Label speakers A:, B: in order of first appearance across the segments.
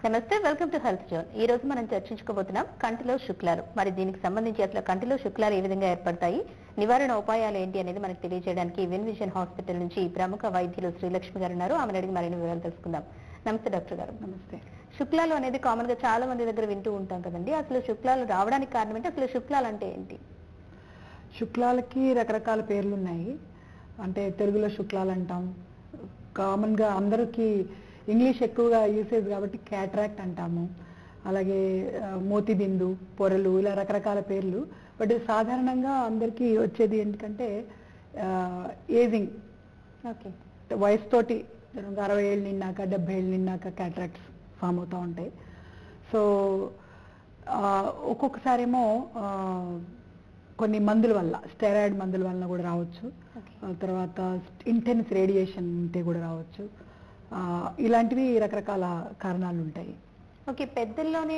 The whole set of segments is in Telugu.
A: నమస్తే, వెల్కమ్ టు హెల్త్ జోన్. ఈ రోజు మనం చర్చించుకోబోతున్నాం కంటిలో శుక్లాలు. మరి దీనికి సంబంధించి అసలు కంటిలో శుక్లాలు ఏ విధంగా ఏర్పడతాయి, నివారణ ఉపాయాలు ఏంటి అనేది మనకు తెలియజేయడానికి విన్ విజన్ హాస్పిటల్ నుంచి ప్రముఖ వైద్యులు శ్రీలక్ష్మి గారు ఉన్నారు. ఆమెను అడిగి మరిన్ని వివరాలు తెలుసుకుందాం. నమస్తే డాక్టర్ గారు.
B: నమస్తే.
A: శుక్లాలు అనేది కామన్ గా చాలా మంది దగ్గర వింటూ ఉంటాం కదండి. అసలు శుక్లాలు రావడానికి కారణం ఏంటి, అసలు శుక్లాలు అంటే ఏంటి?
B: శుక్లాలకి రకరకాల పేర్లు ఉన్నాయి. అంటే తెలుగులో శుక్లాలు అంటాం, కామన్గా అందరికీ ఇంగ్లీష్ ఎక్కువగా యూసేజ్ కాబట్టి క్యాట్రాక్ట్ అంటాము, అలాగే మోతిబిందు, పొరలు, ఇలా రకరకాల పేర్లు. బట్ సాధారణంగా అందరికీ వచ్చేది ఎందుకంటే ఏజింగ్,
A: ఓకే,
B: వయసుతోటి 60 ఏళ్ళు నిన్నాక 70 ఏళ్ళు నిన్నాక క్యాట్రాక్ట్స్ ఫామ్ అవుతూ ఉంటాయి. సో ఒక్కొక్కసారేమో కొన్ని మందుల వల్ల, స్టెరాయిడ్ మందుల వల్ల కూడా రావచ్చు. తర్వాత ఇంటెన్స్ రేడియేషన్ ఉంటే కూడా రావచ్చు. ఇలాంటివి రకరకాల కారణాలు ఉంటాయి.
A: ఓకే, పెద్దల్లోనే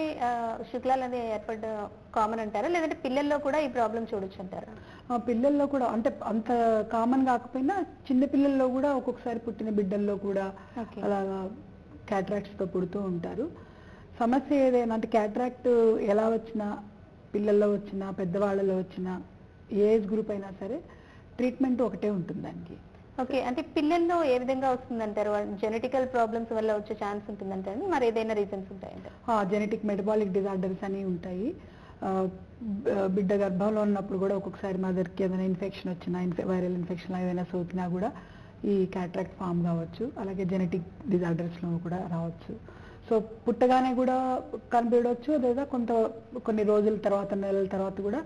A: శుక్లాలు అనేది ఏర్పడ కామన్ అంటారా, లేదంటే పిల్లల్లో కూడా ఈ ప్రాబ్లం చూడొచ్చు అంటారా?
B: పిల్లల్లో కూడా, అంటే అంత కామన్ కాకపోయినా చిన్న పిల్లల్లో కూడా ఒక్కొక్కసారి పుట్టిన బిడ్డల్లో కూడా అలాగా క్యాట్రాక్ట్స్తో పుడుతూ ఉంటారు. సమస్య ఏదైనా అంటే క్యాట్రాక్ట్ ఎలా వచ్చినా, పిల్లల్లో వచ్చినా పెద్దవాళ్ళలో వచ్చినా, ఏజ్ గ్రూప్ అయినా సరే ట్రీట్మెంట్ ఒకటే ఉంటుంది దానికి.
A: ఓకే, అంటే పిల్లల్లో ఏ విధంగా వస్తుందంటారు? జెనెటికల్ ప్రాబ్లమ్స్ వల్ల వచ్చే ఛాన్స్ ఉంటుందంటారు, మరి ఏదైనా రీజన్స్ ఉంటాయంటారు?
B: జెనెటిక్ మెటబాలిక్ డిజార్డర్స్ అని ఉంటాయి. బిడ్డ గర్భంలో ఉన్నప్పుడు కూడా ఒక్కొక్కసారి మదర్కి ఏదైనా ఇన్ఫెక్షన్ వచ్చినా, వైరల్ ఇన్ఫెక్షన్ ఏదైనా సోకినా కూడా ఈ క్యాట్రాక్ట్ ఫామ్ కావచ్చు. అలాగే జెనెటిక్ డిజార్డర్స్లో కూడా రావచ్చు. సో పుట్టగానే కూడా కనిపించవచ్చు, లేదా కొన్ని రోజుల తర్వాత, నెలల తర్వాత కూడా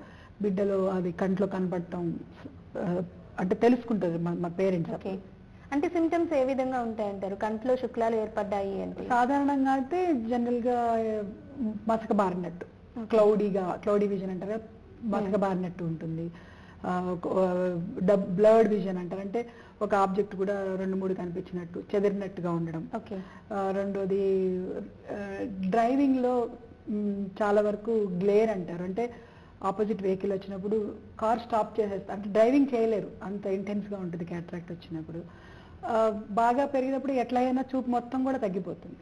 B: బిడ్డలో అది కంట్లో కనపడటం అంటే తెలుసుకుంటుంది మా పేరెంట్స్.
A: ఓకే, అంటే సిమ్టమ్స్ ఏ విధంగా ఉంటాయంటారు కంట్లో శుక్లాలు ఏర్పడ్డాయి అంటే?
B: సాధారణంగా అయితే జనరల్గా మసక బారినట్టు, క్లౌడీ విజన్ అంటారు, మసక బారినట్టు ఉంటుంది. బ్లర్డ్ విజన్ అంటారు, అంటే ఒక ఆబ్జెక్ట్ కూడా 2-3 కనిపించినట్టు, చెదిరినట్టుగా ఉండడం. రెండోది డ్రైవింగ్ లో చాలా వరకు గ్లేర్ అంటారు, అంటే ఆపోజిట్ వెహికల్ వచ్చినప్పుడు కార్ స్టాప్ చేసేస్తారు, అంటే డ్రైవింగ్ చేయలేరు, అంత ఇంటెన్స్ గా ఉంటుంది క్యాట్రాక్ట్ వచ్చినప్పుడు. బాగా పెరిగినప్పుడు ఎట్లయినా చూపు మొత్తం కూడా తగ్గిపోతుంది.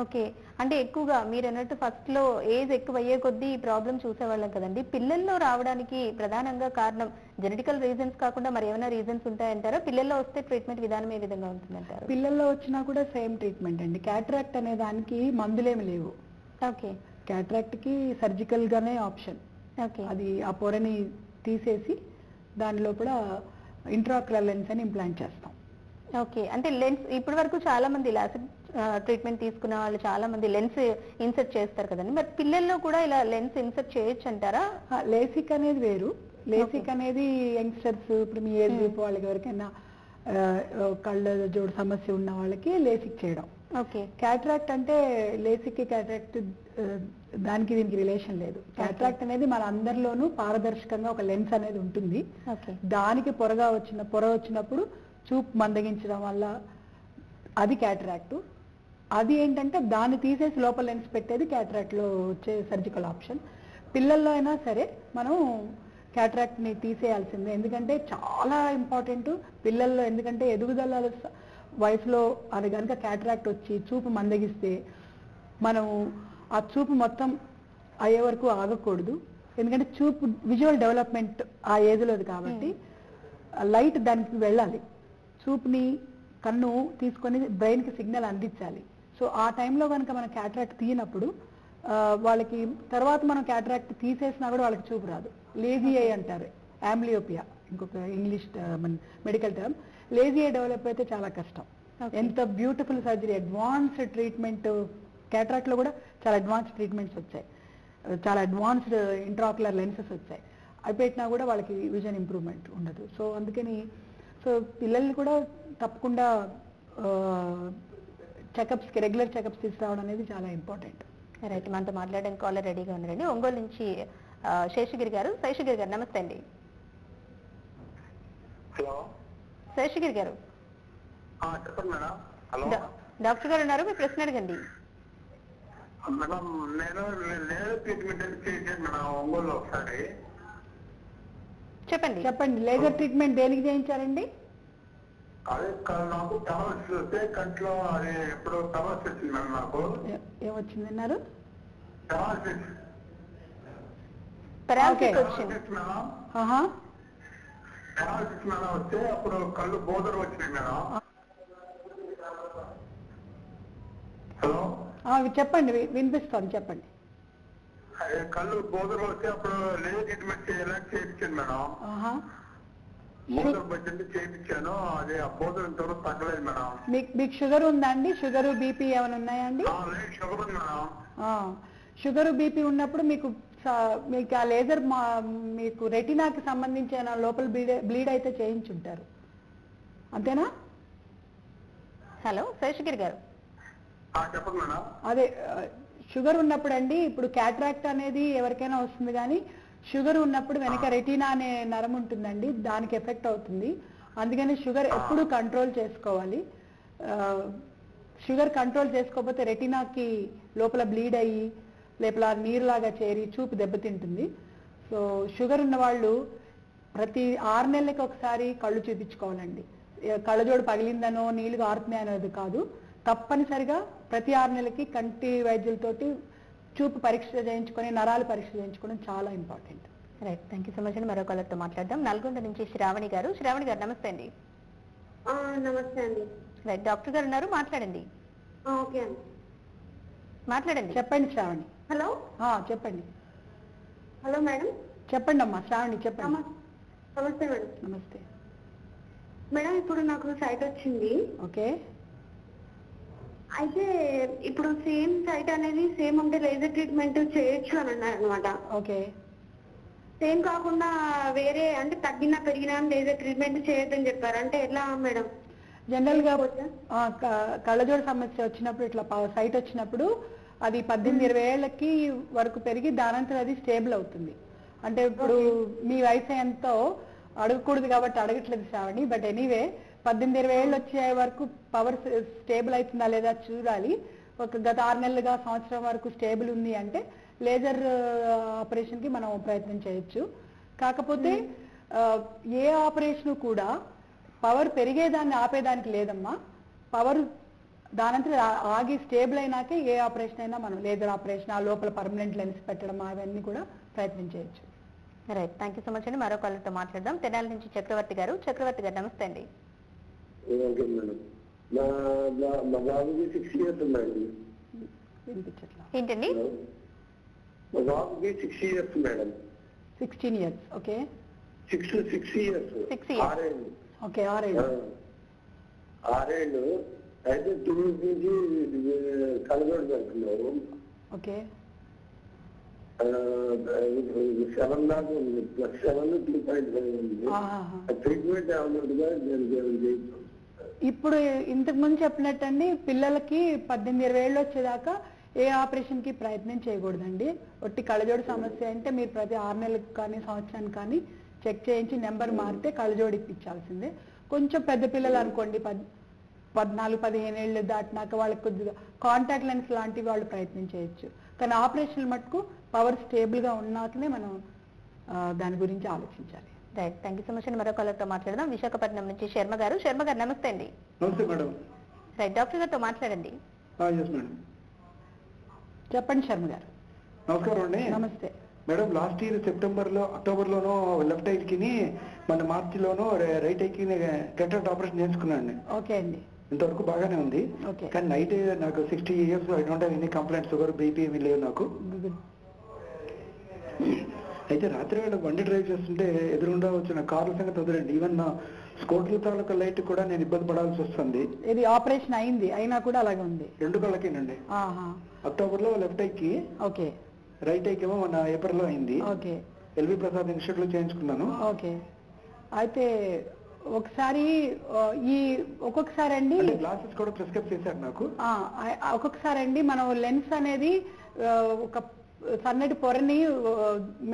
A: ఓకే, అంటే ఎక్కువగా మీరు అన్నట్టు ఫస్ట్ లో ఏజ్ ఎక్కువ అయ్యే కొద్దీ ఈ ప్రాబ్లం చూసేవాళ్ళం కదండి. పిల్లల్లో రావడానికి ప్రధానంగా కారణం జెనెటికల్ రీజన్స్ కాకుండా మరి ఏమైనా రీజన్స్ ఉంటాయంటారా? పిల్లల్లో వస్తే ట్రీట్మెంట్ విధానం ఏ విధంగా ఉంటుందంటారు?
B: పిల్లల్లో వచ్చినా కూడా సేమ్ ట్రీట్మెంట్ అండి. క్యాట్రాక్ట్ అనే దానికి మందులేమి లేవు.
A: ఓకే,
B: క్యాట్రాక్ట్ కి సర్జికల్ గానే ఆప్షన్. అది ఆ పొరని తీసేసి దాని లోపల ఇంట్రాక్యులర్ లెన్స్ అని ఇంప్లాంట్ చేస్తాం.
A: ఓకే, అంటే లెన్స్ ఇప్పటి వరకు చాలా మంది లాసిక్ ట్రీట్మెంట్ తీసుకున్న వాళ్ళు చాలా మంది లెన్స్ ఇన్సర్ట్ చేస్తారు కదండి, మరి పిల్లల్లో కూడా ఇలా లెన్స్ ఇన్సర్ట్ చేయొచ్చు అంటారా?
B: లేసిక్ అనేది వేరు. లేసిక్ అనేది యంగ్స్టర్స్, ఇప్పుడు మీ ఏజ్ గ్రూప్ వాళ్ళకి ఎవరికైనా కళ్ళ జోడు సమస్య ఉన్న వాళ్ళకి లేసిక్ చేయడం.
A: ఓకే,
B: క్యాట్రాక్ట్ అంటే లేసిక్ క్యాట్రాక్ట్ దానికి దీనికి రిలేషన్ లేదు. క్యాట్రాక్ట్ అనేది మన అందరిలోనూ పారదర్శకంగా ఒక లెన్స్ అనేది ఉంటుంది. దానికి పొర వచ్చినప్పుడు చూపు మందగించడం వల్ల అది క్యాట్రాక్ట్. అది ఏంటంటే దాన్ని తీసేసి లోపల లెన్స్ పెట్టేది క్యాట్రాక్ట్ లో వచ్చే సర్జికల్ ఆప్షన్. పిల్లల్లో అయినా సరే మనం క్యాట్రాక్ట్ ని తీసేయాల్సిందే, ఎందుకంటే చాలా ఇంపార్టెంట్ పిల్లల్లో. ఎందుకంటే ఎదుగుదల వయసులో అది కనుక క్యాట్రాక్ట్ వచ్చి చూపు మందగిస్తే మనం ఆ చూపు మొత్తం అయ్యే వరకు ఆగకూడదు. ఎందుకంటే చూపు విజువల్ డెవలప్మెంట్ ఆ ఏజ్లోది కాబట్టి లైట్ దానికి వెళ్ళాలి, చూపుని కన్ను తీసుకొని బ్రెయిన్కి సిగ్నల్ అందించాలి. సో ఆ టైంలో కనుక మనం క్యాట్రాక్ట్ తీయనప్పుడు వాళ్ళకి తర్వాత మనం క్యాట్రాక్ట్ తీసేసినా కూడా వాళ్ళకి చూపు రాదు. లేజీ ఐ అంటారు, ఆంబ్లియోపియా ఇంకొక English medical term. Lazy I develop అయితే చాలా కష్టం. ఎంత beautiful surgery, advanced treatment. Cataract లో కూడా చాలా అడ్వాన్స్డ్ ట్రీట్మెంట్స్ వచ్చాయి, చాలా అడ్వాన్స్డ్ ఇంట్రాక్యులర్ లెన్సెస్ వచ్చాయి. అవి పెట్టినా కూడా వాళ్ళకి విజన్ ఇంప్రూవ్మెంట్ ఉండదు. సో అందుకని పిల్లల్ని కూడా తప్పకుండా చెకప్స్కి, రెగ్యులర్ చెకప్స్ తీసుకురావడం అనేది చాలా ఇంపార్టెంట్.
A: రైట్, మనతో మాట్లాడడానికి కాలర్ రెడీగా ఉన్నారండి. ఒంగోలు నుంచి శేషగిరి గారు. శేషగిరి గారు నమస్తే అండి.
C: హలో
A: శేషగిరి గారు.
C: చెప్పండి మేడం. హలో
A: డాక్టర్ గారు ఉన్నారు, మీ ప్రశ్న అడగండి.
C: మేడం నేను లేజర్ ట్రీట్మెంట్ చేశాను మేడం ఒంగోలు ఒకసారి.
A: చెప్పండి.
B: లేజర్ ట్రీట్మెంట్ దేనికి చేయించారండి?
C: అదే నాకు టవర్స్ వస్తే కంట్లో అది ఎప్పుడు టవర్స్ వచ్చింది మేడం నాకు
B: ఏమొచ్చింది అన్నారు?
C: టవర్స్
A: పెరాలసిస్ వచ్చింది.
C: మేడం
B: ఆహా,
C: టవర్స్ మేడం వస్తే అప్పుడు కళ్ళు బోధలు వచ్చినాయి మేడం. హలో
B: చెప్పండి, వినిపిస్తాను, చెప్పండి.
C: అదే కళ్ళు బోధలు వస్తే అప్పుడు లేజర్ ట్రీట్మెంట్ చేయించాను మేడం.
B: ఆహా,
C: బోధలు వచ్చింది చేయించాను. అదే ఆ బోధలు ఇంతవరకు తగ్గలేదు మేడం.
B: మీకు షుగర్ ఉందా అండి? షుగరు బీపీ ఏమైనా ఉన్నాయా అండి?
C: లేదు షుగర్ ఉంది మేడం.
B: షుగరు బీపీ ఉన్నప్పుడు మీకు ఆ లేజర్ మీకు రెటినాకి సంబంధించిన లోపల బ్లీడ్ అయితే చేయించుంటారు, అంతేనా?
A: హలో శేషగిరి గారు,
C: చెప్పండి మేడం.
B: అదే షుగర్ ఉన్నప్పుడు అండి, ఇప్పుడు క్యాట్రాక్ట్ అనేది ఎవరికైనా వస్తుంది, కానీ షుగర్ ఉన్నప్పుడు వెనక రెటీనా అనే నరం ఉంటుందండి, దానికి ఎఫెక్ట్ అవుతుంది. అందుకని షుగర్ ఎప్పుడు కంట్రోల్ చేసుకోవాలి. షుగర్ కంట్రోల్ చేసుకోకపోతే రెటీనాకి లోపల బ్లీడ్ అయ్యి లోపల నీరులాగా చేరి చూపు దెబ్బతింటుంది. సో షుగర్ ఉన్న వాళ్ళు ప్రతి 6 నెలలకి ఒకసారి కళ్ళు చూపించుకోవాలండి. కళ్ళజోడు పగిలిందనో నీళ్లు గారుతున్నాయి అనేది కాదు, తప్పనిసరిగా ప్రతి 6 నెలలకి కంటి వైద్యులతోటి చూపు పరీక్ష చేయించుకొని నరాలు పరీక్ష చేయించుకోవడం చాలా important.
A: Right, thank you so much అండి. మరో కాలర్తో మాట్లాడదాం. నల్గొండ నుంచి శ్రావణి గారు. శ్రావణి గారు నమస్తే అండి.
D: నమస్తే అండి.
A: రైట్, డాక్టర్ గారు ఉన్నారు, మాట్లాడండి.
D: ఓకే అండి,
A: మాట్లాడండి.
B: చెప్పండి శ్రావణి.
D: హలో
B: చెప్పండి.
D: Hello madam.
B: చెప్పండి అమ్మా శ్రావణి, చెప్పండి.
D: నమస్తే మేడం.
B: నమస్తే
D: మేడం, ఇప్పుడు నాకు సైట్ వచ్చింది.
B: ఓకే,
D: అయితే ఇప్పుడు సేమ్ సైట్ అనేది సేమ్ ఉంటే లేజర్ ట్రీట్మెంట్ చేయొచ్చు అని అన్నారు అనమాట.
B: ఓకే.
D: సేమ్ కాకుండా వేరే అంటే తగ్గినా పెరిగినా లేజర్ ట్రీట్మెంట్ చేయొద్దని చెప్పారు. అంటే ఎలా మేడం?
B: జనరల్ గా కళ్ళజోడు సమస్య వచ్చినప్పుడు ఇట్లా సైట్ వచ్చినప్పుడు అది 18-20 ఏళ్ళకి వరకు పెరిగి దానంతా అది స్టేబుల్ అవుతుంది. అంటే ఇప్పుడు మీ వయసు ఎంతో అడగకూడదు కాబట్టి అడగట్లేదు శ్రావణి, బట్ ఎనీవే 18-20 ఏళ్ళు వచ్చే వరకు పవర్ స్టేబుల్ అవుతుందా లేదా చూడాలి. గత 6 నెలలుగా సంవత్సరం వరకు స్టేబుల్ ఉంది అంటే లేజర్ ఆపరేషన్ కి మనం ప్రయత్నం చేయొచ్చు. కాకపోతే ఏ ఆపరేషన్ కూడా పవర్ పెరిగేదాన్ని ఆపేదానికి లేదమ్మా. పవర్ దానంతా ఆగి స్టేబుల్ అయినాకే ఏ ఆపరేషన్ అయినా మనం లేజర్ ఆపరేషన్, ఆ లోపల పర్మనెంట్ లెన్స్ పెట్టడం అవన్నీ కూడా ప్రయత్నం చేయొచ్చు.
A: Right, thank you so much అండి. మరో కాలర్తో మాట్లాడదాం. తెనాలి నుంచి చక్రవర్తి గారు. చక్రవర్తి గారు నమస్తే అండి.
C: మా బాబుకి 6 years ఉన్నాయండి.
B: వినిపించట్లా.
A: ఏంటండి?
C: మా బాబుకి 6 years madam.
B: 16 years. Okay.
C: 6 years.
A: 6 years.
C: 6
B: okay, 6 ఏళ్ళు.
C: 6 ఏళ్ళు అయితే 2 నుంచి కలగోడు పెడుతున్నారు.
B: ఓకే.
C: 7 దాకా ఉంది. +7 2.5 ఉంది. ట్రీట్మెంట్ ఏమన్నట్టుగా
B: ఇప్పుడు ఇంతకు ముందు చెప్పినట్టండి, పిల్లలకి 18-20 ఏళ్ళు వచ్చేదాకా ఏ ఆపరేషన్ కి ప్రయత్నం చేయకూడదండి. ఒట్టి కళ్ళజోడు సమస్య అంటే మీరు ప్రతి 6 నెలలకు కానీ సంవత్సరానికి కానీ చెక్ చేయించి నెంబర్ మారితే కళ్ళజోడు ఇప్పించాల్సిందే. కొంచెం పెద్ద పిల్లలు అనుకోండి 14-15 ఏళ్ళు దాటినాక వాళ్ళకి కొద్దిగా కాంటాక్ట్ లెన్స్ లాంటివి వాళ్ళు ప్రయత్నం చేయొచ్చు. కానీ ఆపరేషన్ మటుకు పవర్ స్టేబుల్ గా ఉన్నాకనే మనం దాని గురించి ఆలోచించాలి.
A: Right, thank you so much అండి. మరో కాలర్తో మాట్లాడదాం. విశాఖపట్నం నుంచి శర్మ గారు. శర్మ గారు నమస్తే అండి.
E: నమస్తే మేడం.
A: రైట్, డాక్టర్ గారితో మాట్లాడండి.
E: మేడం
B: చెప్పండి శర్మ గారు.
E: నమస్కారం అండి.
B: నమస్తే
E: మేడం. లాస్ట్ ఇయర్ అక్టోబర్లోనో లెఫ్ట్ ఐ కి మన మార్చిలోనో రైట్ ఐ కి కెటరాక్ట్ ఆపరేషన్ చేసుకున్నాను.
B: ఓకే అండి.
E: ఇంతవరకు బాగానే ఉంది. కానీ నైట్ నాకు 60 years I don't have any complaint, sugar BP ఏమీ లేవు నాకు. అయితే రాత్రి వేళ బండి డ్రైవ్ చేస్తుంటే ఎదురుగుండా వచ్చిన కార్ల సంగతి వదిలేండి, ఈవెన్ నా స్కూటర్ తాలూకా లైట్ కూడా నేను ఇబ్బంది పడాల్సి వస్తుంది.
B: ఇది ఆపరేషన్ అయింది అయినా కూడా అలాగే ఉంది.
E: 2 కళ్ళకేనండి. అక్టోబర్లో లెఫ్ట్ ఐకి,
B: ఓకే.
E: రైట్ ఐకి ఏమో మన ఏప్రిల్లో అయింది.
B: ఓకే.
E: ఎల్వి ప్రసాద్ ఇన్స్టిట్యూట్ లో చేయించుకున్నాను.
B: ఓకే. అయితే ఒకసారి ఒక్కొక్కసారి అండి
E: గ్లాసెస్ కూడా ప్రిస్క్రైబ్ చేశారు నాకు.
B: ఒక్కొక్కసారి అండి మనం లెన్స్ అనేది ఒక సన్నటి పొరని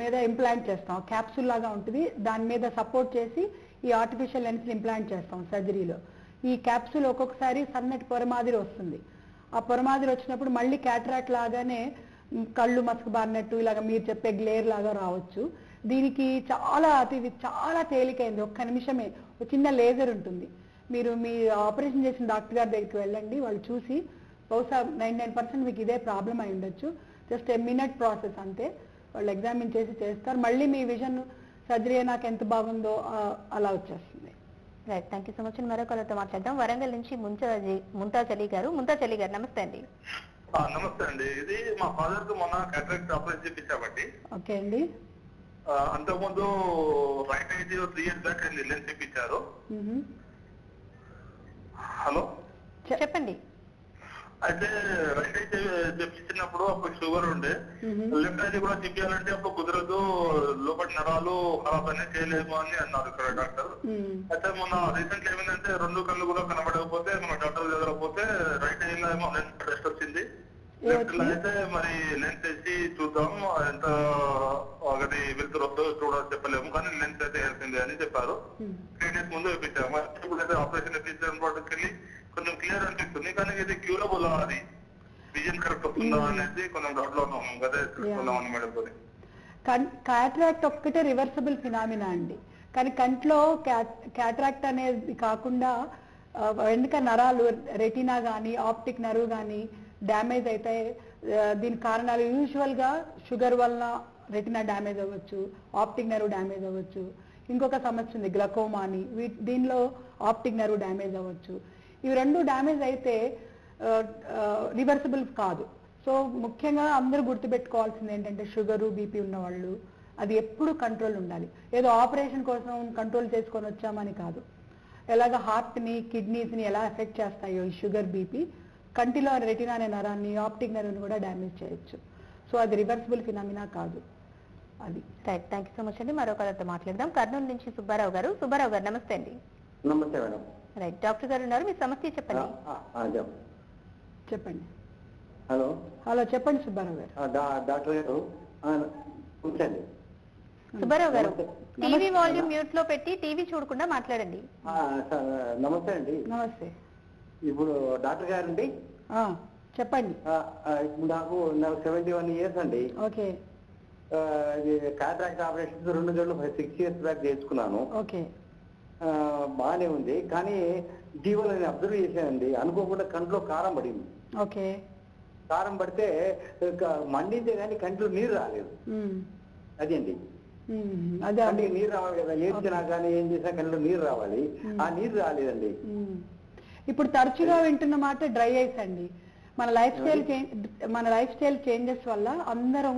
B: మీద ఇంప్లాంట్ చేస్తాం, క్యాప్సూల్ లాగా ఉంటుంది, దాని మీద సపోర్ట్ చేసి ఈ ఆర్టిఫిషియల్ లెన్స్ ఇంప్లాంట్ చేస్తాం సర్జరీలో. ఈ క్యాప్సూల్ ఒక్కొక్కసారి సన్నటి పొర మాదిరి వస్తుంది. ఆ పొర మాదిరి వచ్చినప్పుడు మళ్ళీ క్యాటరాక్ట్ లాగానే కళ్ళు మసకబారినట్టు ఇలాగ మీరు చెప్పే గ్లేర్ లాగా రావచ్చు. దీనికి చాలా తేలికైంది, ఒక్క నిమిషమే ఒక చిన్న లేజర్ ఉంటుంది. మీరు మీ ఆపరేషన్ చేసిన డాక్టర్ గారి దగ్గరికి వెళ్ళండి, వాళ్ళు చూసి బహుశా 99% మీకు ఇదే ప్రాబ్లం అయి ఉండొచ్చు, జస్ట్ ఏ మినిట్ ప్రాసెస్ అంతే, వాళ్ళు ఎగ్జామిన్ చేసి చేస్తారు, మళ్ళీ మీ విజన్ సర్జరీ నాకు ఎంత బాగుందో అలా వచ్చేస్తుంది.
A: Right, thank you so much. మరొకరితో మాట్లాడదాం. వరంగల్ నుంచి ముంతాజ్ అలీ గారు. ముంతాజ్ అలీ గారు నమస్తే అండి.
C: నమస్తే అండి. ఇది మా ఫాదర్ కు మొన్న క్యాటరాక్ట్ ఆపరేషన్ చేయించామండి.
B: ఓకే అండి.
C: అంతకుముందు right I 3 years back lens చేయించారు. హలో
A: చెప్పండి.
C: అయితే రైట్ ఐ చెప్పించినప్పుడు అప్పుడు షుగర్ ఉండే, లెఫ్ట్ ఐ కూడా చెప్పాలంటే అప్పుడు కుదరదు, లోపల నరాలు ఖరాబ్ అనేది చేయలేము అని అన్నారు ఇక్కడ డాక్టర్. అయితే మొన్న రీసెంట్ ఏమైందంటే 2 కళ్ళు కూడా కనబడకపోతే మన డాక్టర్ దగ్గర పోతే రైట్ ఐ లో ఏమో లెన్స్ టెస్ట్ వచ్చింది, లెఫ్ట్ లో అయితే మరి లెన్స్ వేసి చూద్దాం ఎంత అది వెళ్తురొద్దో చెప్పలేము, కానీ లెన్స్ అయితే వెళ్తుంది అని చెప్పారు. 3 days ముందు వేయించాము. ఇప్పుడైతే ఆపరేషన్ వేయించడం వాటికి కొంచెం క్లియర్ అనిపిస్తుంది, కానీ ఇది క్యూరబుల్ అది విజన్ కరెక్ట్ వస్తుందా అనేది కొంచెం డౌట్ లో ఉన్నాం. అదే తెలుసుకుందామని మేడం.
B: క్యాటరాక్ట్ ఒక్కటే రివర్సిబుల్ ఫినామినా అండి, కానీ కంట్లో క్యాటరాక్ట్ అనేది కాకుండా వెనుక నరాలు రెటీనా కానీ ఆప్టిక్ నర్వ్ కానీ డ్యామేజ్ అయితే దీని కారణాలు యూజువల్ గా షుగర్ వలన రెటీనా డ్యామేజ్ అవ్వచ్చు, ఆప్టిక్ నర్వ్ డ్యామేజ్ అవ్వచ్చు, ఇంకొక సమస్య ఉంది గ్లకోమా అని, దీనిలో ఆప్టిక్ నర్వ్ డ్యామేజ్ అవ్వచ్చు. ఇవి 2 డ్యామేజ్ అయితే రివర్సిబుల్ కాదు. సో ముఖ్యంగా అందరూ గుర్తుపెట్టుకోవాల్సింది ఏంటంటే షుగరు బీపీ ఉన్నవాళ్ళు అది ఎప్పుడు కంట్రోల్ ఉండాలి. ఏదో ఆపరేషన్ కోసం కంట్రోల్ చేసుకొని వచ్చామని కాదు. ఎలాగ హార్ట్ని కిడ్నీస్ని ఎలా ఎఫెక్ట్ చేస్తాయో ఈ షుగర్ బీపీ కంటిలో రెటినా అనే నరాన్ని ఆప్టిక్ నర్వ్ని కూడా డ్యామేజ్ చేయొచ్చు. సో అది రివర్సిబుల్ ఫినామినా కాదు. అది
A: right, thank you so much అండి. మరొకరితో మాట్లాడదాం. కర్నూలు నుంచి సుబ్బారావు గారు. సుబ్బారావు గారు నమస్తే అండి.
F: నమస్తే మేడం.
A: రైట్, డాక్టర్ గారు ఉన్నారు, మీ సమస్య చెప్పండి.
B: చెప్పండి.
F: హలో
B: హలో చెప్పండి సుబ్బారావు గారు.
F: డాక్టర్ గారు కూర్చోండి.
A: సుబ్బారావు గారు టీవీ వాల్యూమ్ మ్యూట్ లో పెట్టి టీవీ చూడకుండా మాట్లాడండి.
F: నమస్తే అండి.
B: నమస్తే.
F: ఇప్పుడు డాక్టర్ గారండి
B: చెప్పండి.
F: నాకు 71 years అండి.
B: Okay.
F: Cataract operation 2 జోళ్ళు 6 years back చేసుకున్నాను.
B: ఓకే.
F: బాగానే ఉంది, కానీ జీవన నేను అబ్జర్వ్ చేశానండి, అనుకోకుండా కంట్లో కారం పడింది.
B: ఓకే.
F: కారం పడితే మండిందే కానీ కంట్లో నీరు రాలేదు. అది అండి, అంటే నీరు రావాలి కదా, ఏడ్చినా కానీ ఏం చేసినా కంట్లో నీరు రావాలి, ఆ నీరు రాలేదండి.
B: ఇప్పుడు తరచుగా వింటున్న మాట డ్రై ఐస్ అండి. మన లైఫ్ స్టైల్ చేంజెస్ వల్ల అందరం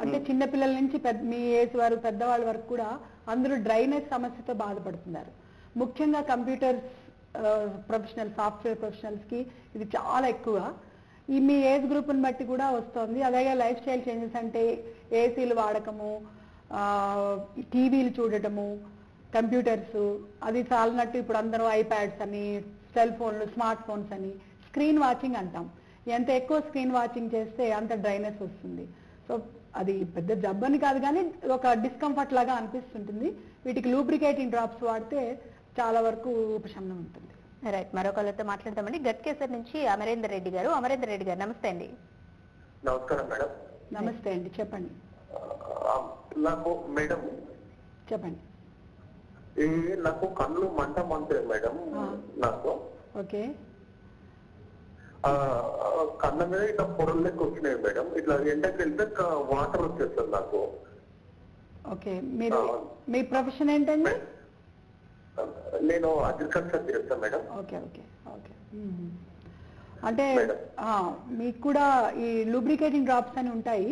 B: అంటే చిన్నపిల్లల నుంచి మీ ఏజ్ వారు పెద్దవాళ్ళ వరకు కూడా అందరూ డ్రైనెస్ సమస్యతో బాధపడుతున్నారు. ముఖ్యంగా కంప్యూటర్స్ ప్రొఫెషనల్ సాఫ్ట్వేర్ ప్రొఫెషనల్స్ కి ఇది చాలా ఎక్కువ. ఈ మీ ఏజ్ గ్రూప్ని బట్టి కూడా వస్తుంది. అలాగే లైఫ్ స్టైల్ చేంజెస్ అంటే ఏసీలు వాడకము, టీవీలు చూడటము, కంప్యూటర్స్ అది చాలన్నట్టు ఇప్పుడు అందరూ ఐప్యాడ్స్ అని, సెల్ ఫోన్లు, స్మార్ట్ ఫోన్స్ అని, స్క్రీన్ వాచింగ్ అంటాం. ఎంత ఎక్కువ స్క్రీన్ వాచింగ్ చేస్తే అంత డ్రైనెస్ వస్తుంది. సో అది పెద్ద జబ్బని కాదు, కానీ ఒక డిస్కంఫర్ట్ లాగా అనిపిస్తుంటుంది. వీటికి లూబ్రికేటింగ్ డ్రాప్స్ వాడితే చాలా వరకు ఉపశమనం ఉంటుంది.
A: రైట్, మరొకరితో మాట్లాడతామండి. గట్కేసర్ నుంచి అమరేందర్ రెడ్డి గారు. అమరేందర్ రెడ్డి గారు నమస్తే అండి.
C: నమస్కారం మేడం.
B: నమస్తే అండి, చెప్పండి.
C: నాకు మేడం
B: చెప్పండి.
C: నాకు కళ్ళు మంట మేడం. నాకు
B: ఓకే.
C: కళ్ళ మీద ఇట్లా పొరలు లెక్క వచ్చినాయి మేడం, ఇట్లా ఎండకి వెళ్తే వాటర్ వచ్చేస్తుంది నాకు.
B: ఓకే. మీరు మీ ప్రొఫెషన్ ఏంటండి?
C: నేను అగ్రికల్చర్ చేస్తాను మేడం.
B: Okay okay okay. అంటే మీకు కూడా ఈ లూబ్రికేటింగ్ డ్రాప్స్ అని ఉంటాయి,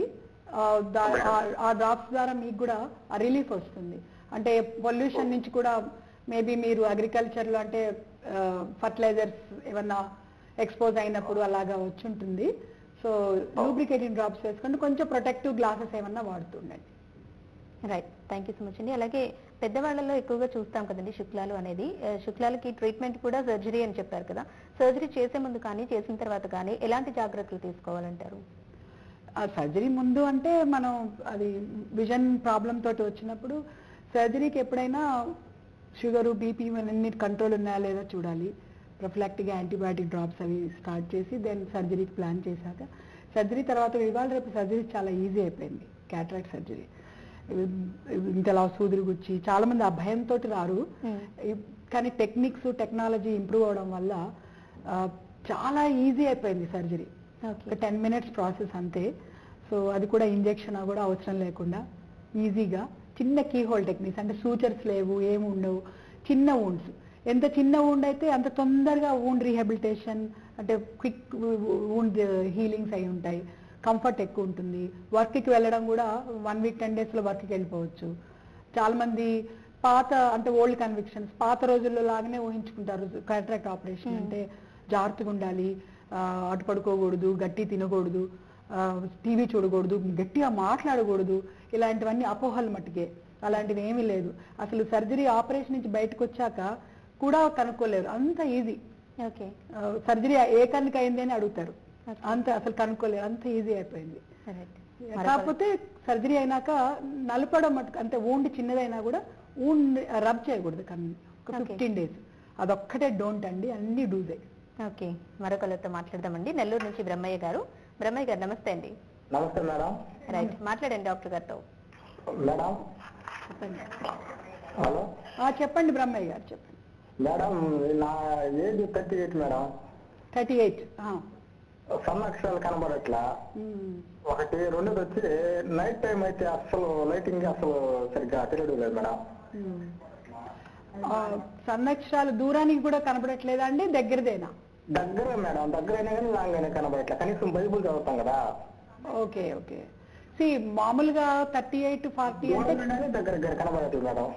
B: ఆ డ్రాప్స్ ద్వారా మీకు కూడా ఆ రిలీఫ్ వస్తుంది. అంటే పొల్యూషన్ నుంచి కూడా మేబీ మీరు అగ్రికల్చర్లో అంటే ఫర్టిలైజర్స్ ఏమన్నా ఎక్స్పోజ్ అయినప్పుడు అలాగా వచ్చి ఉంటుంది. సో లూబ్రికేటింగ్ డ్రాప్స్ వేసుకుంటే కొంచెం ప్రొటెక్టివ్ గ్లాసెస్ ఏమన్నా వాడుతుండండి.
A: Right, thank you so much అండి. అలాగే పెద్దవాళ్ళలో ఎక్కువగా చూస్తాం కదండి శుక్లాలు అనేది. శుక్లాలకి ట్రీట్మెంట్ కూడా సర్జరీ అని చెప్పారు కదా, సర్జరీ చేసే ముందు కానీ చేసిన తర్వాత కానీ ఎలాంటి జాగ్రత్తలు తీసుకోవాలంటారు?
B: సర్జరీ ముందు అంటే మనం అది విజన్ ప్రాబ్లం తోటి వచ్చినప్పుడు సర్జరీకి ఎప్పుడైనా షుగరు బీపీ అన్ని కంట్రోల్ ఉన్నాయా లేదా చూడాలి. ప్రొఫిలాక్టిక్గా యాంటీబయాటిక్ డ్రాప్స్ అవి స్టార్ట్ చేసి దెన్ సర్జరీకి ప్లాన్ చేశాక సర్జరీ తర్వాత ఇవాళ రేపు సర్జరీ చాలా ఈజీ అయిపోయింది. క్యాటరాక్ట్ సర్జరీ ఇంతలా సూదులు గుచ్చి చాలా మంది ఆ భయంతో రారు. కానీ టెక్నిక్స్ టెక్నాలజీ ఇంప్రూవ్ అవడం వల్ల చాలా ఈజీ అయిపోయింది సర్జరీ. ఒక 10 minutes ప్రాసెస్ అంతే. సో అది కూడా ఇంజెక్షన్ కూడా అవసరం లేకుండా ఈజీగా చిన్న కీ హోల్ టెక్నిక్స్, అంటే సూచర్స్ లేవు, ఏమి ఉండవు, చిన్న వూండ్స్. ఎంత చిన్న వూండ్ అయితే అంత తొందరగా వూండ్ రీహాబిలిటేషన్, అంటే క్విక్ వూండ్ హీలింగ్స్ అయి ఉంటాయి. కంఫర్ట్ ఎక్కువ ఉంటుంది. వర్క్కి వెళ్ళడం కూడా 1 week 10 daysలో వర్క్కి వెళ్ళిపోవచ్చు. చాలా మంది పాత అంటే ఓల్డ్ కన్విక్షన్స్, పాత రోజుల్లో లాగానే ఊహించుకుంటారు. క్యాటరాక్ట్ ఆపరేషన్ అంటే జాగ్రత్తగా ఉండాలి, అటు పడుకోకూడదు, గట్టి తినకూడదు, టీవీ చూడకూడదు, గట్టిగా మాట్లాడకూడదు, ఇలాంటివన్నీ అపోహలు మట్టుకే. అలాంటివి ఏమీ లేదు. అసలు సర్జరీ ఆపరేషన్ నుంచి బయటకు వచ్చాక కూడా కనుక్కోలేరు, అంత ఈజీ.
A: ఓకే,
B: సర్జరీ ఏ కన్నుకి అయింది అని అడుగుతారు, అంత అసలు కనుక్కోలేరు, అంత ఈజీ అయిపోయింది. కాకపోతే సర్జరీ అయినాక నలపడం మటుకు, అంటే వూండ్ చిన్నదైనా కూడా వూండ్ రబ్ చేయకూడదు కన్ను ఒక 15 days. అదొక్కటే డోంట్ అండి, అన్ని డూజే.
A: ఓకే, మరొకరితో మాట్లాడదామండి. నెల్లూరు నుంచి బ్రహ్మయ్య గారు. బ్రహ్మయ్య గారు నమస్తే అండి.
F: నమస్తే మేడం.
A: రైట్, మాట్లాడండి డాక్టర్ గారితో.
F: మేడం
B: చెప్పండి.
F: హలో
B: చెప్పండి బ్రహ్మయ్య గారు, చెప్పండి.
F: మేడం, నా ఏజ్ 38 మేడం.
B: 38.
F: సన్నక్షరాలు కనబడట్లా ఒకటి. రెండోది వచ్చి నైట్ టైం అయితే అసలు లైటింగ్ అసలు సరిగ్గా తెలియడం లేదు మేడం.
B: సన్నక్షరాలు దూరానికి కూడా కనబడట్లేదా అండి, దగ్గరదేనా?
F: దగ్గరే మేడం, దగ్గరైనా కానీ లాంగ్ అయినా కనబడట్లా. కనీసం బైబుల్ చదువుతాం కదా.
B: Okay okay. మామూలుగా 38-40 అంటే
F: దగ్గర దగ్గర కనబడట్లేదు మేడం.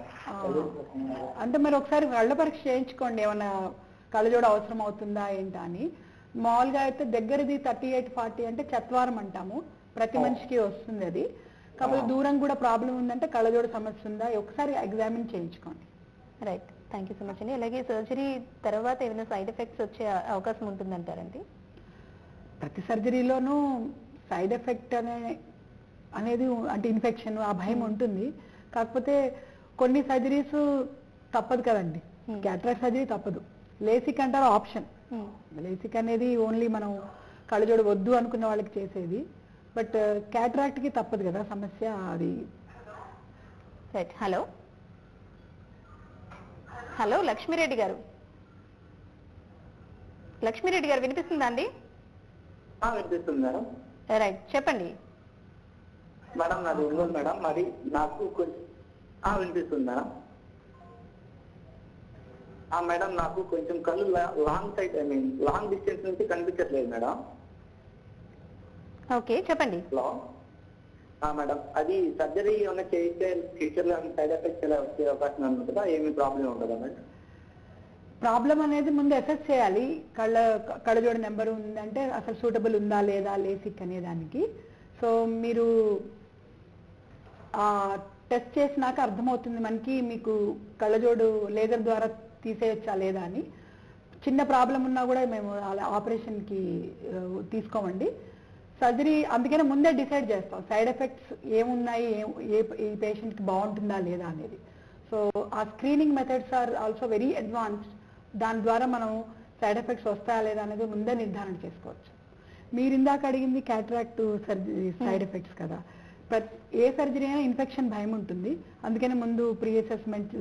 B: అంటే మరి ఒకసారి కళ్ళ పరీక్ష చేయించుకోండి, ఏమన్నా కళ్ళజోడు అవసరం అవుతుందా ఏంటా అని. మామూలుగా అయితే దగ్గరది 38-40 అంటే చత్వారం అంటాము, ప్రతి మనిషికి వస్తుంది అది. కాకపోతే దూరం కూడా ప్రాబ్లం ఉందంటే కళ్ళజోడు సమస్య ఉందా ఒకసారి ఎగ్జామిన్ చేయించుకోండి.
A: Right, thank you so much అండి. అలాగే సర్జరీ తర్వాత ఏమైనా సైడ్ ఎఫెక్ట్స్ వచ్చే అవకాశం ఉంటుందంటారండి?
B: ప్రతి సర్జరీలోనూ సైడ్ ఎఫెక్ట్ అనేది అంటే ఇన్ఫెక్షన్, ఆ భయం ఉంటుంది. కాకపోతే కొన్ని సర్జరీస్ తప్పదు కదండి, క్యాటరాక్ట్ సర్జరీ తప్పదు. లేసిక్ అంటారు ఆప్షన్. లేసిక్ అనేది ఓన్లీ మనం కళ్ళజోడు వద్దు అనుకున్న వాళ్ళకి చేసేది, బట్ క్యాటరాక్ట్ కి తప్పదు కదా సమస్య అది.
A: రైట్. హలో హలో లక్ష్మీరెడ్డి గారు. లక్ష్మీరెడ్డి గారు వినిపిస్తుందా అండి?
F: వినిపిస్తుంది మేడం.
A: రైట్, చెప్పండి
F: మేడం. నాది ఉంది మేడం, మరి నాకు వినిపిస్తుంది మేడం. మేడం, నాకు కొంచెం కళ్ళు లాంగ్ సైడ్, లాంగ్ డిస్టెన్స్ నుంచి కనిపించట్లేదు మేడం.
A: ఓకే, చెప్పండి.
F: హలో మేడం, అది సర్జరీ ఏమైనా చేస్తే ఫ్యూచర్ లో సైడ్ ఎఫెక్ట్స్ ఎలా వచ్చే అవకాశం ఉంటుందా? ఏమి ప్రాబ్లం ఉంటుందా మేడం?
B: ప్రాబ్లం అనేది ముందు అసెస్ చేయాలి. కళ్ళజోడు నెంబర్ ఉందంటే అసలు సూటబుల్ ఉందా లేదా లేసిక్ అనే దానికి. సో మీరు టెస్ట్ చేసినాక అర్థమవుతుంది మనకి, మీకు కళ్ళజోడు లేజర్ ద్వారా తీసేయచ్చా లేదా అని. చిన్న ప్రాబ్లం ఉన్నా కూడా మేము ఆపరేషన్కి తీసుకోమండి. సర్జరీ అందుకనే ముందే డిసైడ్ చేస్తాం సైడ్ ఎఫెక్ట్స్ ఏమున్నాయి, ఈ పేషెంట్కి బాగుంటుందా లేదా అనేది. సో ఆ screening methods are also very advanced. దాని ద్వారా మనం సైడ్ ఎఫెక్ట్స్ వస్తాయా లేదా అనేది ముందే నిర్ధారణ చేసుకోవచ్చు. మీరు ఇందాక అడిగింది క్యాటరాక్ట్ సర్జరీ సైడ్ ఎఫెక్ట్స్ కదా. ఏ సర్జరీ అయినా ఇన్ఫెక్షన్ భయం ఉంటుంది. అందుకనే ముందు pre assessment,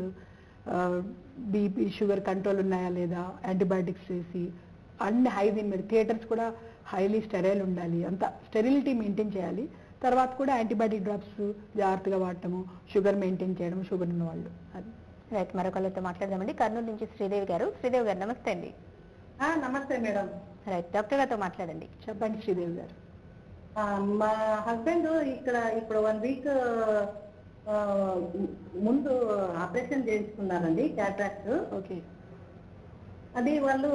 B: BP sugar control ఉన్నాయా లేదా, యాంటీబయాటిక్స్ చేసి, అన్ని హైజీన్ మీద, థియేటర్స్ కూడా హైలీ స్టెరైల్ ఉండాలి, అంత స్టెరిలిటీ మెయింటైన్ చేయాలి. తర్వాత కూడా యాంటీబయాటిక్ డ్రాప్స్ జాగ్రత్తగా వాడటము, షుగర్ మెయింటైన్ చేయడం, షుగర్ ఉన్న వాళ్ళు. అది
A: రైట్, మరొకళ్ళతో మాట్లాడదామండి. కర్నూలు నుంచి శ్రీదేవి గారు. శ్రీదేవి గారు నమస్తే అండి.
D: నమస్తే మేడం.
A: రైట్, డాక్టర్ గారితో మాట్లాడండి.
B: చెప్పండి శ్రీదేవి గారు.
D: మా హస్బెండ్ ఇప్పుడు 1 week ముందు ఆపరేషన్ చేయించుకున్నారండి, క్యాటరాక్ట్.
B: ఓకే.
D: అది వాళ్ళు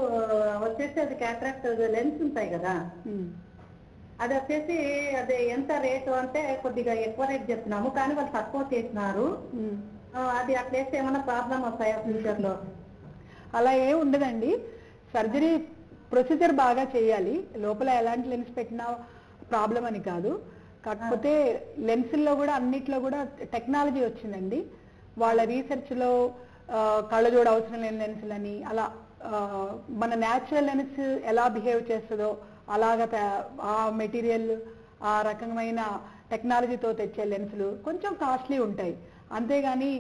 D: వచ్చేసి అది క్యాటరాక్ట్ లెన్స్ ఉంటాయి కదా, అది వచ్చేసి అది ఎంత రేటు అంటే కొద్దిగా ఎక్కువ రేట్ చెప్తున్నాము, కానీ వాళ్ళు తక్కువ చేసినారు. అది అట్లేస్తే ఏమైనా ప్రాబ్లం వస్తాయా ఫ్యూచర్ లో?
B: అలా ఏం ఉండదండి. సర్జరీ ప్రొసీజర్ బాగా చేయాలి, లోపల ఎలాంటి లెన్స్ పెట్టినా ప్రాబ్లం అని కాదు. కాకపోతే లెన్సుల్లో కూడా అన్నిట్లో కూడా టెక్నాలజీ వచ్చిందండి. వాళ్ళ రీసెర్చ్లో కళ్ళజోడు అవసరం లేని లెన్సులని, అలా మన న్యాచురల్ లెన్స్ ఎలా బిహేవ్ చేస్తుందో అలాగ ఆ మెటీరియల్, ఆ రకమైన టెక్నాలజీతో తెచ్చే లెన్సులు కొంచెం కాస్ట్లీ ఉంటాయి. అంతేగాని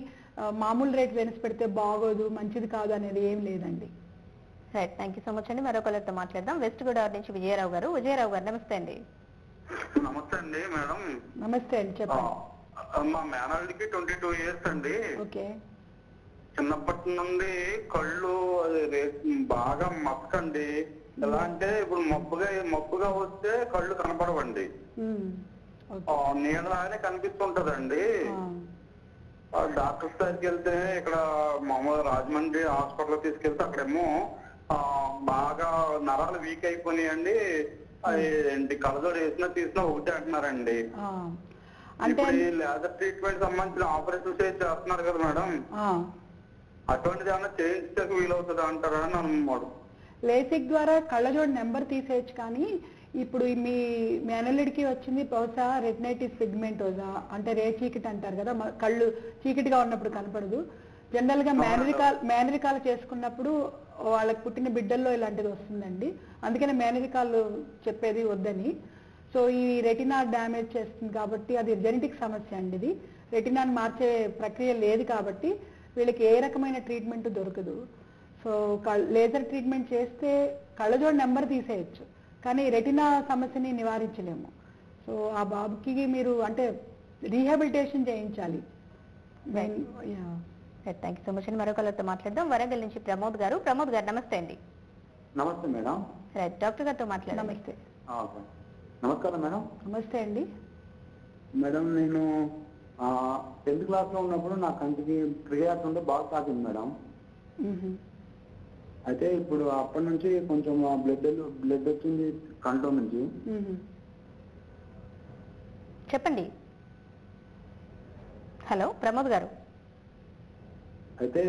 B: మామూలు రేట్ లెన్స్ పెడితే బాగోదు, మంచిది కాదు అనేది ఏం లేదండి.
A: Right, thank you so much అండి. మరొకరితో మాట్లాడదాం. వెస్ట్ గోదావరి నుంచి విజయరావు గారు. విజయరావు గారు నమస్తే అండి.
C: నమస్తే అండి మేడం.
B: నమస్తే అండి, చెప్పండి.
C: మా మేనల్డికి 22 years అండి.
B: ఓకే.
C: చిన్నప్పటి నుండి కళ్ళు అది బాగా మసకండి. ఎలా అంటే ఇప్పుడు మబ్బుగా వస్తే కళ్ళు కనపడవండి, నీళ్ళలాగానే కనిపిస్తుంటదండి. డాక్టర్స్ దగ్గరికి వెళ్తే ఇక్కడ మామూలు రాజమండ్రి హాస్పిటల్ తీసుకెళ్తే అక్కడేమో బాగా నరాలు వీక్ అయిపోయినాయండి. ఏంటి కళ్ళజోడు వేసినా తీసినా ఒకటే అంటున్నారండి. ఇప్పుడు లేజర్ ట్రీట్మెంట్ సంబంధించిన ఆపరేషన్స్ చేస్తున్నారు కదా మేడం, అటువంటిది ఏమన్నా చేయించే వీలవుతుంది అంటారా అని అనుమాడు.
B: లేసిక్ ద్వారా కళ్ళజోడు నెంబర్ తీసేయచ్చు, కానీ ఇప్పుడు మీ మేనల్లుడికి వచ్చింది బహుశా రెటినైటిస్ పిగ్మెంటోజా, అంటే రే చీకటి అంటారు కదా, కళ్ళు చీకటిగా ఉన్నప్పుడు కనపడదు. జనరల్ గా మేనరికాలు చేసుకున్నప్పుడు వాళ్ళకి పుట్టిన బిడ్డల్లో ఇలాంటిది వస్తుందండి. అందుకనే మేనరికాలు చెప్పేది వద్దని. సో ఈ రెటినా డ్యామేజ్ చేస్తుంది కాబట్టి అది జెనెటిక్ సమస్య అండి. ఇది రెటినాని మార్చే ప్రక్రియ లేదు కాబట్టి వీళ్ళకి ఏ రకమైన ట్రీట్మెంట్ దొరకదు. సో లేజర్ ట్రీట్మెంట్ చేస్తే కళ్ళజోడు నెంబర్ తీసేయచ్చు, కానీ రెటినా సమస్యని నివారించలేము. సో ఆ బాబుకి మీరు అంటే రీహాబిలిటేషన్ చేయించాలి.
A: థ్యాంక్ యూ సో మచ్ అండి. మరొకరితో మాట్లాడదాం. వరంగల్ నుంచి ప్రమోద్ గారు. ప్రమోద్ గారు నమస్తే అండి.
F: నమస్తే మేడం.
A: రైట్, డాక్టర్ గారితో మాట్లాడండి.
B: నమస్తే.
F: నమస్కారం మేడం.
B: నమస్తే అండి.
F: మేడం, నేను 10th class లో ఉన్నప్పుడు నా కంటికి ప్రియాట్ ఉంటే బాగా తాకింది మేడం. అయితే ఇప్పుడు అప్పటి నుంచి కొంచెం బ్లడ్ వచ్చింది కంట్లో నుంచి.
A: చెప్పండి. హలో ప్రమోద్ గారు.
F: అయితే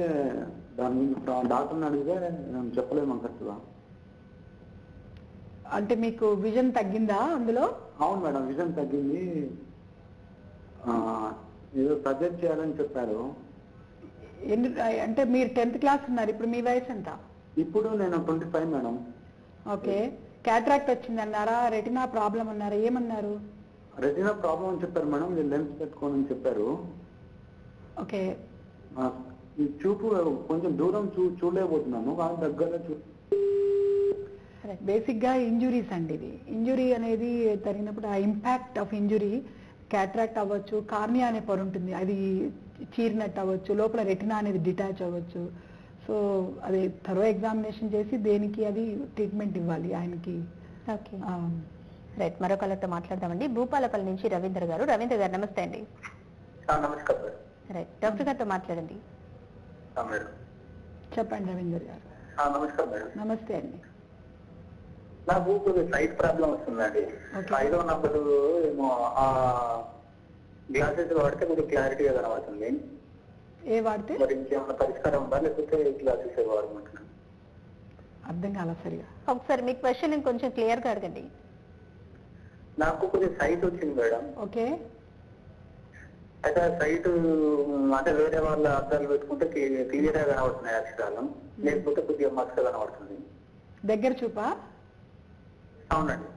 F: దాని డాక్టర్ని అడిగితే చెప్పలేము కరెక్ట్గా.
B: అంటే మీకు విజన్ తగ్గిందా అందులో?
F: అవును మేడం, విజన్ తగ్గింది. ఏదో సర్జరీ చేయాలని చెప్పారు.
B: అంటే మీరు 10th class ఉన్నారు, ఇప్పుడు మీ వయసు ఎంత?
F: ఇప్పుడు నేను 25 మేడం.
B: ఓకే. క్యాట్రాక్ట్ వచ్చింది అన్నారా, రెటినా ప్రాబ్లం అన్నారా, ఏమన్నారు?
F: రెటినా ప్రాబ్లం అని చెప్పారు మేడం, లెన్స్ పెట్టుకోనని చెప్పారు.
B: ఓకే.
F: ఈ చూపు కొంచెం దూరం చూడలేకపోతున్నాను, కానీ దగ్గరలో
B: బేసిక్ గా ఇంజురీస్ అండి. ఇది ఇంజురీ అనేది జరిగినప్పుడు ఆ ఇంపాక్ట్ ఆఫ్ ఇంజురీ క్యాట్రాక్ట్ అవ్వచ్చు, కార్నియా అనే పొర ఉంటుంది అది చీరినట్టు అవ్వచ్చు, లోపల రెటినా అనేది డిటాచ్ అవ్వచ్చు. సో అది థరో ఎగ్జామినేషన్ చేసి దేనికి అది ట్రీట్మెంట్ ఇవ్వాలి ఆయనకి.
A: Okay, right. మరొకరితో మాట్లాడదామండి. భూపాలపల్లి నుంచి రవీంద్ర గారు. రవీంద్ర గారు నమస్తే అండి.
C: నమస్కారం.
A: రైట్, డాక్టర్ గారితో మాట్లాడండి.
B: చెప్పండి రవీంద్ర గారు.
C: నమస్కారం మేడం.
B: నమస్తే అండి.
C: నాకు సైట్ ప్రాబ్లం వస్తుందండి. 5వ నంబర్ ఏమో గ్లాసెస్ వాడితే కొంచెం క్లారిటీగా కనబడుతుంది.
B: ఏ వాడితే?
C: మరి ఇంకేమైనా పరిష్కారం ఉందా, లేకపోతే గ్లాసెస్ వాడమంటున్నాను?
B: అర్థం కాల సరిగా.
A: ఒకసారి మీ క్వశ్చన్ కొంచెం క్లియర్ గా అడగండి.
C: నాకు కొంచెం సైట్ వచ్చింది మేడం.
B: ఓకే.
C: అయితే సైట్ అంటే వేరే వాళ్ళ అర్థాలు పెట్టుకుంటే క్లియర్ గా కనబడుతున్నాయి అక్షరాలు, లేకపోతే కొద్దిగా మస్క కనబడుతుంది.
B: దగ్గర చూపా?
C: అవునండి.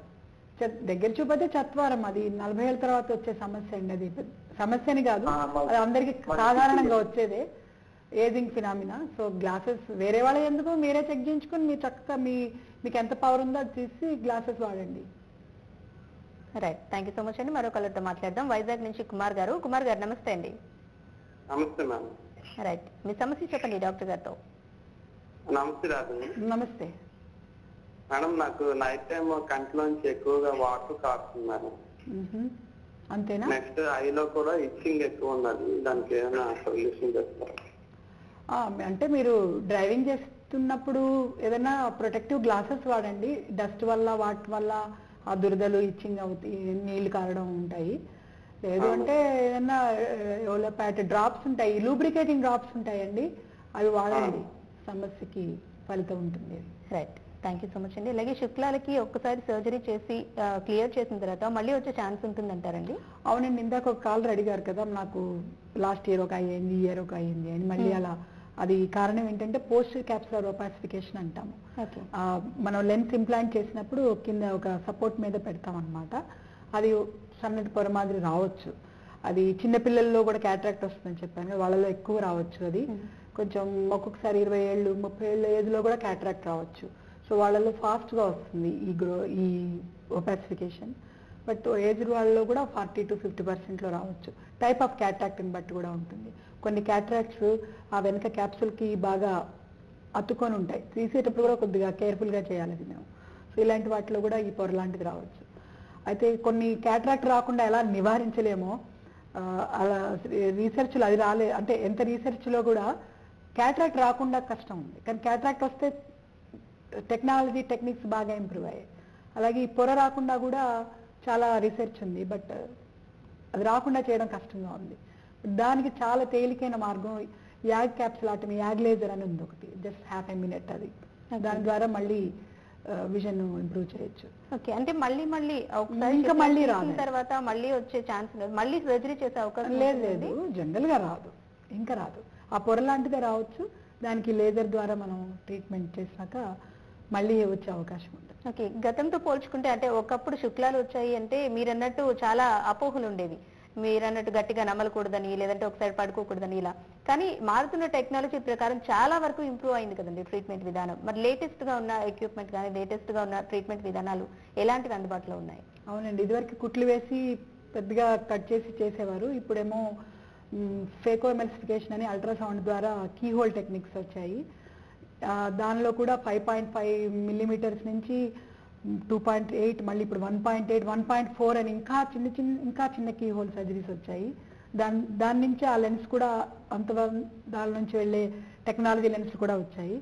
B: దగ్గర చూపు అయితే చత్వారం, అది 40 ఏళ్ళ తర్వాత వచ్చే సమస్య అండి. అది సమస్యని కాదు, అది అందరికి సాధారణంగా వచ్చేదే ఏజింగ్ ఫినామినా. సో గ్లాసెస్ వేరే వాళ్ళ ఎందుకు మీరే చెక్ చేయించుకుని మీరు చక్కగా మీకు ఎంత పవర్ ఉందో అది తీసి గ్లాసెస్ వాడండి.
A: Right, thank you so much అండి. మరొకరితో మాట్లాడదాం. వైజాగ్ నుంచి కుమార్ గారు. కుమార్ గారు నమస్తే అండి.
C: నమస్తే మేడం.
A: రైట్, మీ సమస్య చెప్పండి డాక్టర్ గారితో.
C: నమస్తే రాజు.
B: నమస్తే
C: మేడం, నాకు నైట్ టైం కంటిలోంచి ఎక్కువగా వాటర్ కాస్తుంది మేడం.
B: అంతేనా?
C: నెక్స్ట్ ఐలో కూడా ఇచ్చింగ్ ఎక్కువ ఉన్నది, దానికి ఏమైనా సొల్యూషన్ చేస్తారా?
B: అంటే మీరు డ్రైవింగ్ చేస్తున్నప్పుడు ఏదైనా ప్రొటెక్టివ్ గ్లాసెస్ వాడండి. డస్ట్ వల్ల వాటి వల్ల ఆ దురదలు ఇచ్చింగ్ అవుతాయి, నీళ్లు కారడం ఉంటాయి. లేదు అంటే ఏదైనా ఓలోపాట్ డ్రాప్స్ ఉంటాయి, లూబ్రికేటింగ్ డ్రాప్స్ ఉంటాయండి, అవి వాడండి, సమస్యకి ఫలితం ఉంటుంది.
A: Right, thank you so much అండి. అలాగే శుక్లాలకి ఒక్కసారి సర్జరీ చేసి క్లియర్ చేసిన తర్వాత మళ్ళీ వచ్చే ఛాన్స్ ఉంటుందంటారండి?
B: అవునండి, ఇందాక ఒక కాలర్ అడిగారు కదా, నాకు లాస్ట్ ఇయర్ ఒక అయ్యింది, ఇయర్ ఒక అయ్యింది అని. మళ్ళీ అలా అది కారణం ఏంటంటే పోస్ట్ క్యాప్సులర్ ఒపాసిఫికేషన్ అంటాము. మనం లెన్స్ ఇంప్లాంట్ చేసినప్పుడు కింద ఒక సపోర్ట్ మీద పెడతాం అనమాట. అది సన్నటి పొర మాదిరి రావచ్చు. అది చిన్నపిల్లల్లో కూడా క్యాట్రాక్ట్ వస్తుందని చెప్పాను కదా, వాళ్ళలో ఎక్కువ రావచ్చు. అది కొంచెం ఒక్కొక్కసారి 20 ఏళ్ళు 30 ఏళ్ళ ఏజ్లో కూడా క్యాట్రాక్ట్ రావచ్చు. సో వాళ్ళలో ఫాస్ట్గా వస్తుంది ఈ ఒపాసిఫికేషన్. బట్ ఏజ్ వాళ్ళలో కూడా 40 to 50% రావచ్చు. టైప్ ఆఫ్ క్యాట్రాక్ట్ని బట్టి కూడా ఉంటుంది. కొన్ని క్యాట్రాక్ట్స్ ఆ వెనక క్యాప్సుల్కి బాగా అతుక్కొని ఉంటాయి, తీసేటప్పుడు కూడా కొద్దిగా కేర్ఫుల్గా చేయాలి అది మేము. సో ఇలాంటి వాటిలో కూడా ఈ పొర లాంటిది రావచ్చు. అయితే కొన్ని క్యాట్రాక్ట్ రాకుండా ఎలా నివారించలేమో అలా రీసెర్చ్లో అది అంటే ఎంత రీసెర్చ్లో కూడా క్యాట్రాక్ట్ రాకుండా కష్టం ఉంది. కానీ క్యాట్రాక్ట్ వస్తే టెక్నాలజీ టెక్నిక్స్ బాగా ఇంప్రూవ్ అయ్యాయి. అలాగే ఈ పొర రాకుండా కూడా చాలా రీసెర్చ్ ఉంది, బట్ అది రాకుండా చేయడం కష్టంగా ఉంది. దానికి చాలా తేలికైన మార్గం యాగ్ క్యాప్సులాటమీ, యాగ్ లేజర్ అని ఉంది ఒకటి, జస్ట్ ½ minute. అది దాని ద్వారా మళ్ళీ విజన్ ఇంప్రూవ్ చేయొచ్చు.
A: ఓకే, అంటే మళ్ళీ
B: ఇంకా మళ్ళీ రాదు,
A: తర్వాత మళ్ళీ వచ్చే ఛాన్స్ లేదు, మళ్ళీ సర్జరీ చేసే అవకాశం
B: లేదు. జనరల్ గా రాదు, ఇంకా రాదు. ఆ పొర లాంటిదే రావచ్చు, దానికి లేజర్ ద్వారా మనం ట్రీట్మెంట్ చేసినాక మళ్ళీ వచ్చే అవకాశం ఉంటుంది.
A: ఓకే, గతంతో పోల్చుకుంటే అంటే ఒకప్పుడు శుక్లాలు వచ్చాయి అంటే మీరన్నట్టు చాలా అపోహలు ఉండేవి. మీరన్నట్టు గట్టిగా నమ్మలకూడదని, లేదంటే ఒకసారి పడుకోకూడదని ఇలా. కానీ మారుతున్న టెక్నాలజీ ప్రకారం చాలా వరకు ఇంప్రూవ్ అయింది కదండి ట్రీట్మెంట్ విధానం. మరి లేటెస్ట్ గా ఉన్న ఎక్విప్మెంట్ కానీ లేటెస్ట్ గా ఉన్న ట్రీట్మెంట్ విధానాలు ఎలాంటివి అందుబాటులో ఉన్నాయి?
B: అవునండి, ఇదివరకు కుట్లు వేసి పెద్దగా కట్ చేసి చేసేవారు. ఇప్పుడేమో ఫేకో ఎమల్సిఫికేషన్ అని అల్ట్రాసౌండ్ ద్వారా కీ హోల్ టెక్నిక్స్ వచ్చాయి. దానిలో కూడా 5.5 millimeters నుంచి 2.8, మళ్ళీ ఇప్పుడు 1.8, 1.4 అని ఇంకా చిన్న కీ హోల్ సర్జరీస్ వచ్చాయి. దాని నుంచి ఆ లెన్స్ కూడా దాని నుంచి వెళ్ళే టెక్నాలజీ లెన్స్ కూడా వచ్చాయి.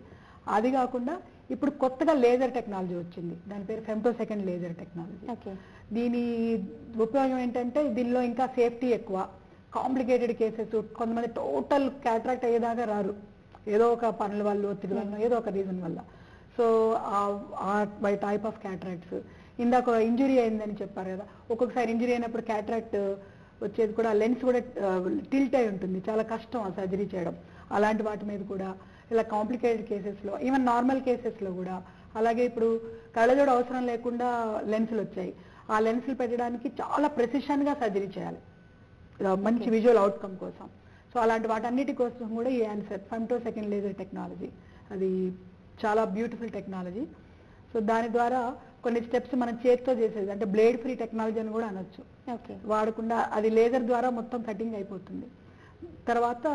B: అది కాకుండా ఇప్పుడు కొత్తగా లేజర్ టెక్నాలజీ వచ్చింది, దాని పేరు ఫెమ్టోసెకండ్ లేజర్ టెక్నాలజీ. దీని ఉపయోగం ఏంటంటే దీనిలో ఇంకా సేఫ్టీ ఎక్కువ. కాంప్లికేటెడ్ కేసెస్, కొంతమంది టోటల్ క్యాట్రాక్ట్ అయ్యేదాకా రారు, ఏదో ఒక పనుల వల్ల, ఒత్తిడి వల్ల, ఏదో ఒక రీజన్ వల్ల. So by type of cataracts, ఇందాక ఇంజురీ అయిందని చెప్పారు కదా, ఒక్కొక్కసారి ఇంజురీ అయినప్పుడు క్యాట్రాక్ట్ వచ్చేది కూడా లెన్స్ కూడా టిల్ట్ అయి ఉంటుంది, చాలా కష్టం ఆ సర్జరీ చేయడం. అలాంటి వాటి మీద కూడా ఇలా కాంప్లికేటెడ్ కేసెస్లో, ఈవెన్ నార్మల్ కేసెస్లో కూడా. అలాగే ఇప్పుడు కళ్ళజోడు అవసరం లేకుండా లెన్సులు వచ్చాయి. ఆ లెన్సులు పెట్టడానికి చాలా ప్రెసిషన్గా సర్జరీ చేయాలి మంచి విజువల్ అవుట్కమ్ కోసం. సో అలాంటి వాటన్నిటి కోసం కూడా ఈ ఆన్సర్ ఫెమ్టోసెకండ్ లేజర్ టెక్నాలజీ, అది చాలా బ్యూటిఫుల్ టెక్నాలజీ. సో దాని ద్వారా కొన్ని స్టెప్స్ మనం చేతితో చేసేది, అంటే బ్లేడ్ ఫ్రీ టెక్నాలజీ అని కూడా అనొచ్చు. వాడకుండా అది లేజర్ ద్వారా మొత్తం కటింగ్ అయిపోతుంది. తర్వాత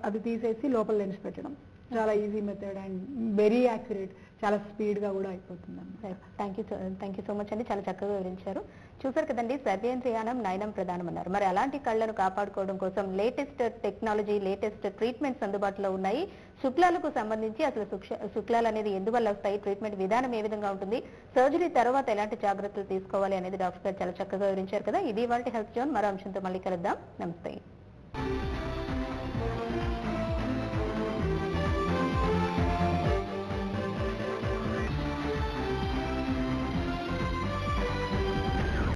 B: అది తీసేసి లోపల లెన్స్ పెట్టడం చాలా easy method and very accurate, చాలా స్పీడ్గా కూడా అయిపోతుంది.
A: థ్యాంక్ యూ సో మచ్ అండి, చాలా చక్కగా వివరించారు. చూసారు కదండి, సర్వేంద్రియానం నయనం ప్రధానం అన్నారు. మరి అలాంటి కళ్ళను కాపాడుకోవడం కోసం లేటెస్ట్ టెక్నాలజీ, లేటెస్ట్ ట్రీట్మెంట్స్ అందుబాటులో ఉన్నాయి. శుక్లాలకు సంబంధించి అసలు శుక్లాలు అనేది ఎందువల్ల వస్తాయి, ట్రీట్మెంట్ విధానం ఏ విధంగా ఉంటుంది, సర్జరీ తర్వాత ఎలాంటి జాగ్రత్తలు తీసుకోవాలి అనేది డాక్టర్ గారు చాలా చక్కగా వివరించారు కదా. ఇది ఇవాల్టి హెల్త్ జోన్. మరో అంశంతో మళ్ళీ కలుద్దాం. నమస్తే.